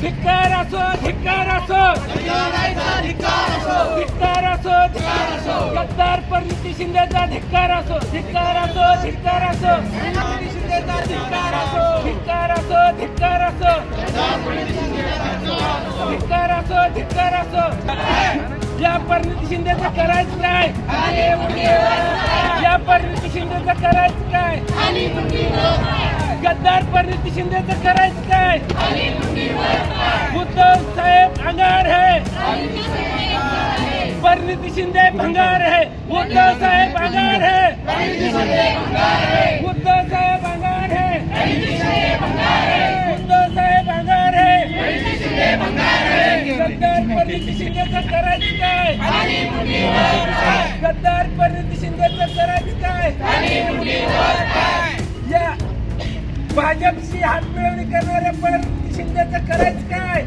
धिक्कार असो धिक्कार असो धिक्कार असो गद्दार परिणिती शिंदेचा धिक्कार असो धिक्कार असो धिक्कार असो शिंदेचा धिक्कार असो धिक्कार असो धिक्कार असो धिक्कार असो धिक्कार असो या परिणिती शिंदेचं करायचं काय या परिणिती शिंदेचं करायचं काय गद्दार परिणिती शिंदेचं करायचं काय उद्धव साहेब अंगार है परिणिती शिंदे भंगार है उद्धव साहेब अंगार है उद्धव साहेब अंगार है उद्धव साहेब अंगार है गद्दार परिणिती शिंदेचं करायचं काय गद्दार परिणिती शिंदेचं करायचं काय या भाजपशी हातमिळवणी करणाऱ्या परिणिती शिंदेचं करायचं काय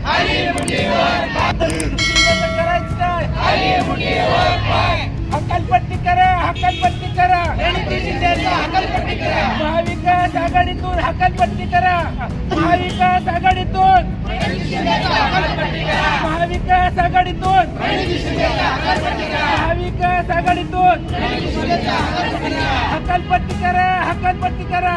शिंदेचं करायचं काय हकालपट्टी करा हकालपट्टी करा महाविकास आघाडीतून हकालपट्टी करा महाविकास आघाडीतून महाविकास आघाडीतून महाविकास आघाडीतून हकालपट्टी करा हकालपट्टी करा